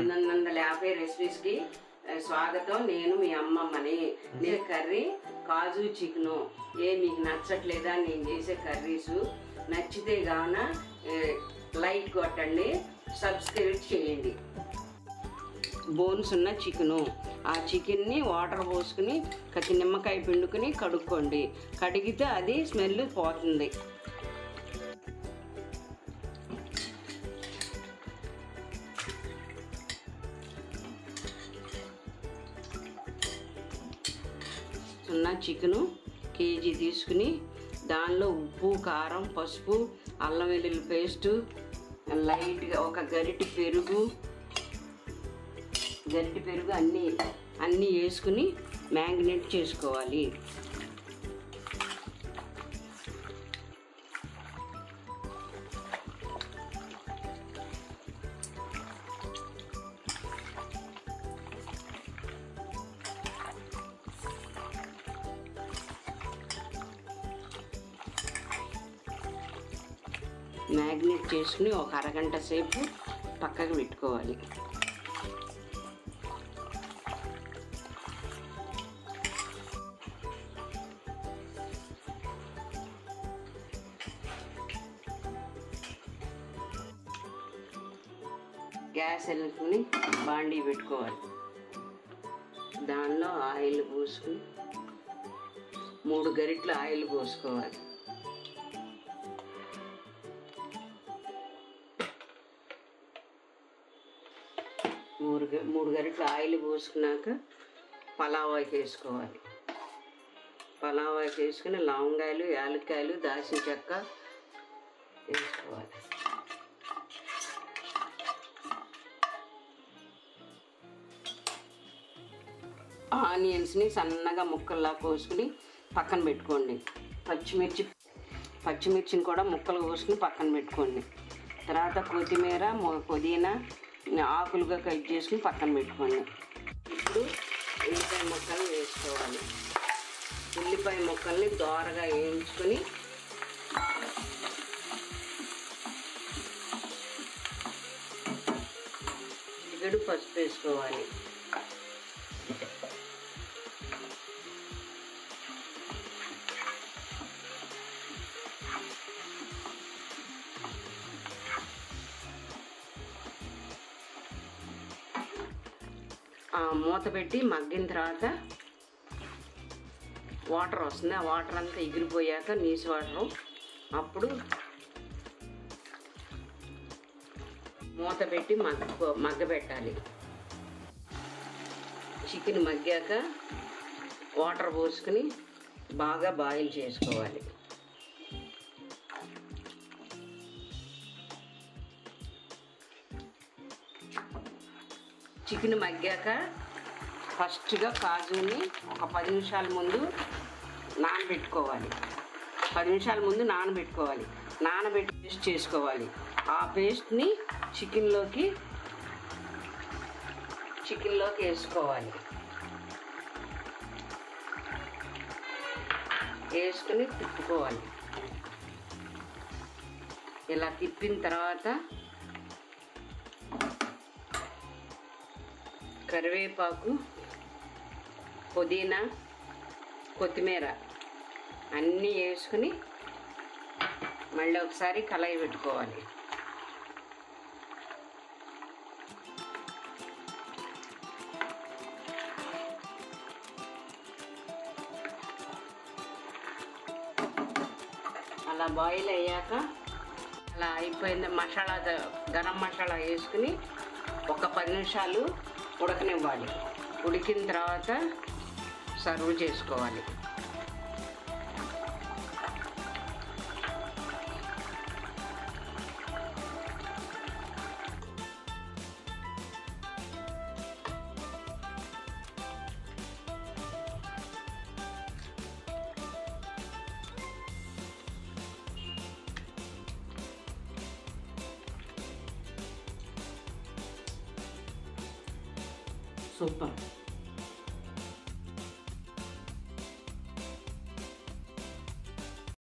1950 రెసిపీస్కి స్వాగతం. నేను మీ అమ్మమ్మని. నేను కర్రీ కాజు చికెను. మీకు నచ్చట్లేదా నేను చేసే కర్రీస్? నచ్చితే గాన లైక్ కొట్టండి, సబ్స్క్రైబ్ చేయండి. బోన్స్ ఉన్న చికెను, ఆ చికెన్ని వాటర్ పోసుకుని నిమ్మకాయ పిండుకుని కడుక్కోండి. కడిగితే అది స్మెల్ పోతుంది. ఉన్న చికెను కేజీ తీసుకుని దానిలో ఉప్పు, కారం, పసుపు, అల్లం వెల్లుల్లి పేస్టు, లైట్గా ఒక గరిటె పెరుగు అన్నీ వేసుకుని మ్యాగ్నేట్ చేసుకోవాలి. మ్యాగ్నేట్ చేసుకుని ఒక అరగంట సేపు పక్కకు పెట్టుకోవాలి. గ్యాస్ వెలుగుని బాండీ పెట్టుకోవాలి. దానిలో ఆయిల్ పోసుకుని 3 గరిటెలు ఆయిల్ పోసుకోవాలి. మూడు గరిటెలు ఆయిల్ పోసుకున్నాక పలావాకి వేసుకోవాలి. పలావాకి వేసుకుని లవంగాయలు, యాలక్కాయలు, దాల్చిన చెక్క వేసుకోవాలి. ఆనియన్స్ని సన్నగా ముక్కల్లా కోసుకుని పక్కన పెట్టుకోండి. పచ్చిమిర్చిని కూడా ముక్కలు కోసుకుని పక్కన పెట్టుకోండి. తర్వాత కొత్తిమీర, పుదీనా ఆకులుగా కట్ చేసుకుని పక్కన పెట్టుకోండి. ఇప్పుడు ఉల్లిపాయ ముక్కలు వేసుకోవాలి. ఉల్లిపాయ ముక్కల్ని దోరగా వేయించుకొని చిటికెడు పసుపు వేసుకోవాలి. మూత పెట్టి మగ్గిన తర్వాత వాటర్ వస్తుంది. ఆ వాటర్ అంతా ఎగిరిపోయాక నీసు వాటరు, అప్పుడు మూత పెట్టి మగ్గబెట్టాలి. చికెన్ మగ్గాక వాటర్ పోసుకుని బాగా బాయిల్ చేసుకోవాలి. చికెన్ మగ్గాక ఫస్ట్గా కాజుని ఒక 10 నిమిషాల ముందు నానబెట్టుకోవాలి. 10 నిమిషాల ముందు నానబెట్టి పేస్ట్ చేసుకోవాలి. ఆ పేస్ట్ని చికెన్లోకి వేసుకోవాలి. వేసుకుని తిప్పుకోవాలి. ఇలా తిప్పిన తర్వాత కరివేపాకు, పుదీనా, కొత్తిమీర అన్నీ వేసుకుని మళ్ళీ ఒకసారి కళాయి పెట్టుకోవాలి. అలా బాయిల్ అయ్యాక అలా అయిపోయింది. గరం మసాలా వేసుకుని ఒక 10 నిమిషాలు ఉడకనివ్వాలి. ఉడికిన తర్వాత సర్వ్ చేసుకోవాలి. సూపర్.